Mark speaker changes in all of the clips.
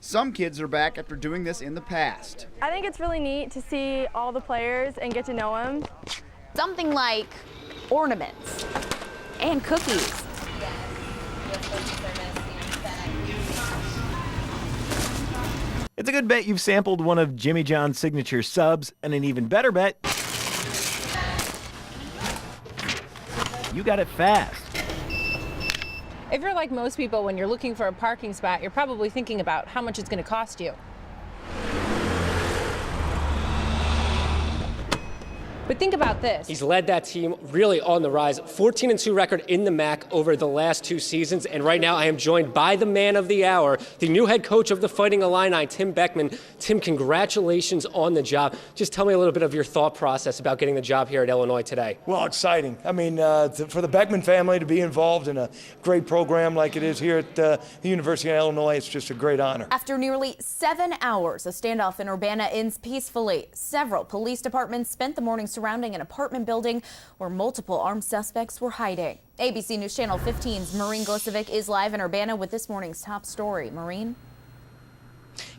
Speaker 1: Some kids are back after doing this in the past.
Speaker 2: I think it's really neat to see all the players and get to know them.
Speaker 3: Something like ornaments and cookies.
Speaker 4: It's a good bet you've sampled one of Jimmy John's signature subs, and an even better bet, you got it fast.
Speaker 5: If you're like most people, when you're looking for a parking spot, you're probably thinking about how much it's going to cost you. But think about this.
Speaker 6: He's led that team really on the rise. 14-2 record in the MAC over the last 2 seasons. And right now I am joined by the man of the hour, the new head coach of the Fighting Illini, Tim Beckman. Tim, congratulations on the job. Just tell me a little bit of your thought process about getting the job here at Illinois today.
Speaker 7: Well, exciting. I mean, for the Beckman family to be involved in a great program like it is here at the University of Illinois, it's just a great honor.
Speaker 3: After nearly 7 hours, a standoff in Urbana ends peacefully. Several police departments spent the morning surrounding an apartment building where multiple armed suspects were hiding. ABC News Channel 15's Maureen Glisovic is live in Urbana with this morning's top story. Maureen?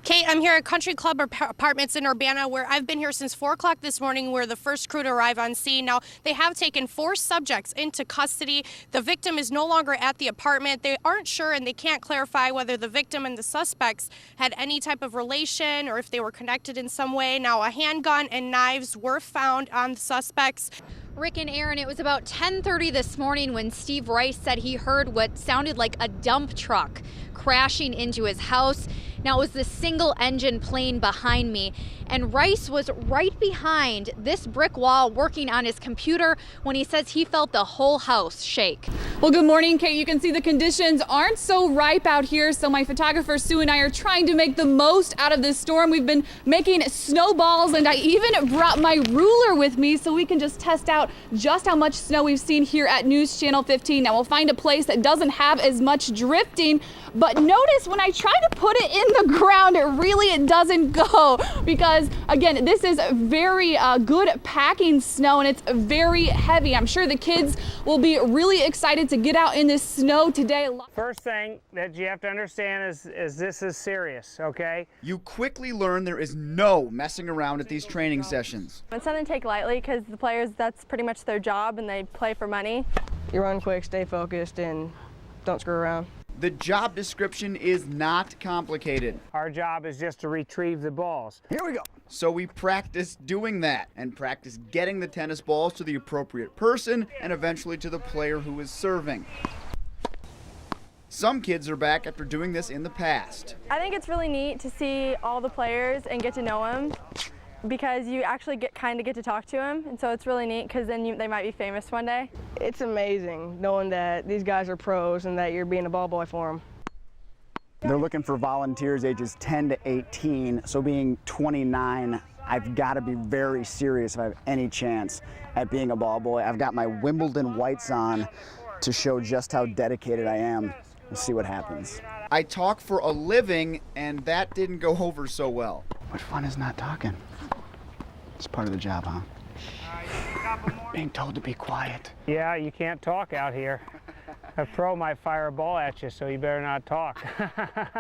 Speaker 8: Kate, I'm here at Country Club Apartments in Urbana, where I've been here since 4 o'clock this morning. We're the first crew to arrive on scene. Now, they have taken 4 subjects into custody. The victim is no longer at the apartment. They aren't sure, and they can't clarify whether the victim and the suspects had any type of relation or if they were connected in some way. Now, a handgun and knives were found on the suspects.
Speaker 9: Rick and Aaron, it was about 10:30 this morning when Steve Rice said he heard what sounded like a dump truck crashing into his house. Now, it was the single-engine plane behind me, and Rice was right behind this brick wall working on his computer when he says he felt the whole house shake.
Speaker 10: Well, good morning, Kate. You can see the conditions aren't so ripe out here, so my photographer Sue and I are trying to make the most out of this storm. We've been making snowballs, and I even brought my ruler with me so we can just test out just how much snow we've seen here at News Channel 15. Now, we'll find a place that doesn't have as much drifting, but notice when I try to put it in the ground, it doesn't go, because again, this is very good packing snow, and it's very heavy. I'm sure the kids will be really excited to get out in this snow today.
Speaker 11: First thing that you have to understand is this is serious, okay?
Speaker 1: You quickly learn there is no messing around at these training sessions.
Speaker 2: It's something to take lightly because the players, that's pretty much their job, and they play for money.
Speaker 12: You run quick, stay focused, and don't screw around.
Speaker 1: The job description is not complicated.
Speaker 11: Our job is just to retrieve the balls.
Speaker 1: Here we go. So we practice doing that and practice getting the tennis balls to the appropriate person and eventually to the player who is serving. Some kids are back after doing this in the past.
Speaker 2: I think it's really neat to see all the players and get to know them, because you actually get to talk to them, and so it's really neat because then they might be famous one day.
Speaker 12: It's amazing knowing that these guys are pros and that you're being a ball boy for them.
Speaker 13: They're looking for volunteers ages 10 to 18, so being 29, I've got to be very serious if I have any chance at being a ball boy. I've got my Wimbledon whites on to show just how dedicated I am. We'll see what happens.
Speaker 1: I talk for a living, and that didn't go over so well.
Speaker 13: What fun is not talking? It's part of the job, huh? Being told to be quiet.
Speaker 11: Yeah, you can't talk out here. A pro might fire a ball at you, so you better not talk.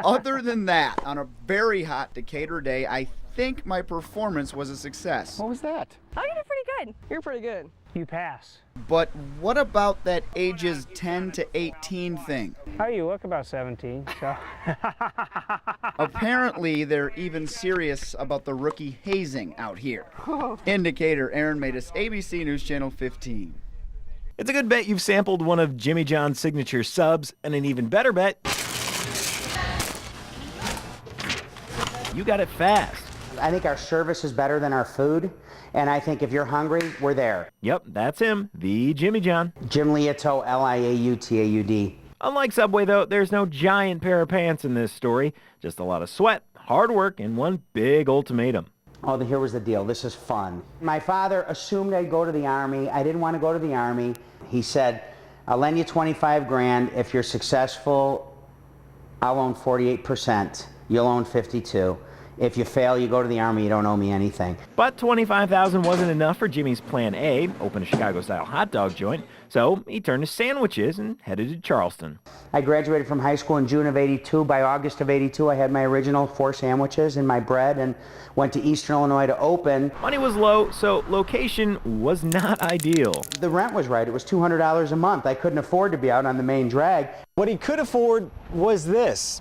Speaker 1: Other than that, on a very hot Decatur day, I think my performance was a success.
Speaker 13: What was that?
Speaker 2: Oh, you did pretty good.
Speaker 12: You're pretty good.
Speaker 11: You pass.
Speaker 1: But what about that ages 10 to 18 thing?
Speaker 11: Oh, you look about 17, so.
Speaker 1: Apparently, they're even serious about the rookie hazing out here. In Decatur, Aaron Matus, ABC News Channel 15.
Speaker 4: It's a good bet you've sampled one of Jimmy John's signature subs, and an even better bet, you got it fast.
Speaker 14: I think our service is better than our food, and I think if you're hungry, we're there.
Speaker 4: Yep, that's him, the Jimmy John.
Speaker 14: Jim Liautaud, Liautaud.
Speaker 4: Unlike Subway, though, there's no giant pair of pants in this story. Just a lot of sweat, hard work, and one big ultimatum.
Speaker 14: Oh, here was the deal. This is fun. My father assumed I'd go to the Army. I didn't want to go to the Army. He said, I'll lend you 25 grand. If you're successful, I'll own 48%. You'll own 52. If you fail, you go to the Army, you don't owe me anything.
Speaker 4: But $25,000 wasn't enough for Jimmy's plan A, open a Chicago-style hot dog joint, so he turned to sandwiches and headed to Charleston.
Speaker 14: I graduated from high school in June of '82. By August of '82, I had my original 4 sandwiches and my bread and went to Eastern Illinois to open.
Speaker 4: Money was low, so location was not ideal.
Speaker 14: The rent was right. It was $200 a month. I couldn't afford to be out on the main drag.
Speaker 15: What he could afford was this.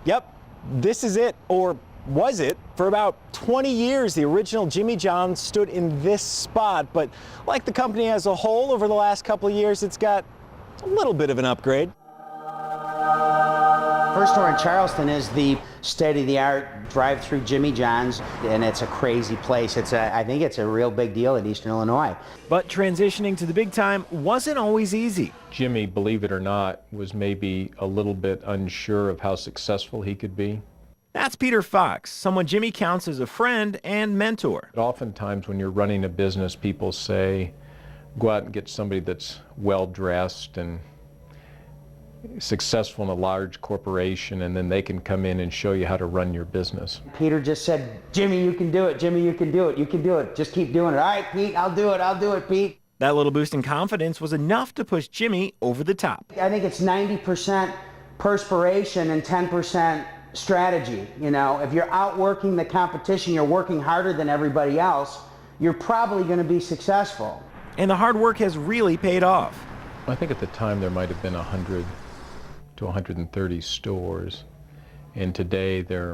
Speaker 15: Yep, this is it, or was it? For about 20 years, the original Jimmy John's stood in this spot, but like the company as a whole, over the last couple of years, it's got a little bit of an upgrade.
Speaker 14: First store in Charleston is the state-of-the-art drive-through Jimmy John's, and it's a crazy place. I think it's a real big deal in Eastern Illinois.
Speaker 4: But transitioning to the big time wasn't always easy.
Speaker 16: Jimmy, believe it or not, was maybe a little bit unsure of how successful he could be.
Speaker 4: That's Peter Fox, someone Jimmy counts as a friend and mentor.
Speaker 16: But oftentimes when you're running a business, people say, go out and get somebody that's well-dressed and successful in a large corporation, and then they can come in and show you how to run your business.
Speaker 14: Peter just said, Jimmy, you can do it. Jimmy, you can do it. You can do it. Just keep doing it. All right, Pete, I'll do it. I'll do it, Pete.
Speaker 4: That little boost in confidence was enough to push Jimmy over the top.
Speaker 14: I think it's 90% perspiration and 10% strategy. You know, if you're outworking the competition, you're working harder than everybody else, you're probably going to be successful.
Speaker 4: And the hard work has really paid off.
Speaker 16: I think at the time there might have been 100 to 130 stores, and today there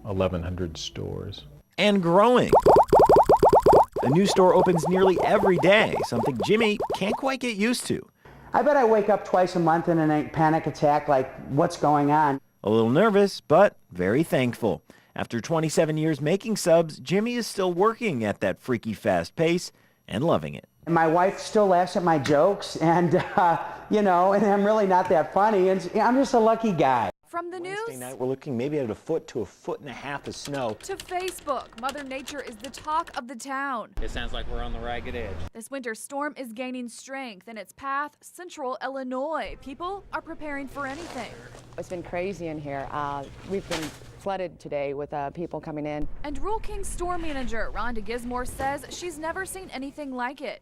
Speaker 16: are 1,100 stores.
Speaker 4: And growing. A new store opens nearly every day, something Jimmy can't quite get used to.
Speaker 14: I bet I wake up twice a month in a panic attack like, what's going on?
Speaker 4: A little nervous, but very thankful. After 27 years making subs, Jimmy is still working at that freaky fast pace and loving it.
Speaker 14: My wife still laughs at my jokes, and, you know, and I'm really not that funny, and I'm just a lucky guy.
Speaker 17: From the news
Speaker 15: Wednesday night, we're looking maybe at 1 foot to 1.5 feet of snow.
Speaker 17: to Facebook, Mother Nature is the talk of the town.
Speaker 18: It sounds like we're on the ragged edge.
Speaker 17: This winter storm is gaining strength in its path, central Illinois. People are preparing for anything.
Speaker 19: It's been crazy in here. We've been flooded today with people coming in.
Speaker 17: And Rural King store manager Rhonda Gismore says she's never seen anything like it.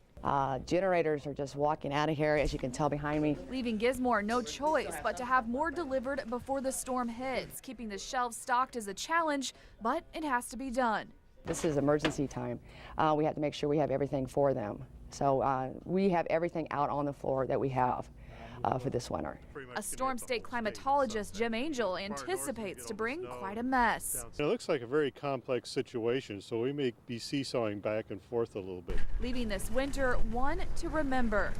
Speaker 19: Generators are just walking out of here, as you can tell behind me.
Speaker 17: Leaving Gismore no choice but to have more delivered before the storm hits. Keeping the shelves stocked is a challenge, but it has to be done.
Speaker 19: This is emergency time. We have to make sure we have everything for them. So we have everything out on the floor that we have for this winter.
Speaker 17: A Storm State climatologist, Jim Angel, anticipates to bring quite a mess.
Speaker 20: It looks like a very complex situation, so we may be seesawing back and forth a little bit.
Speaker 17: Leaving this winter one to remember.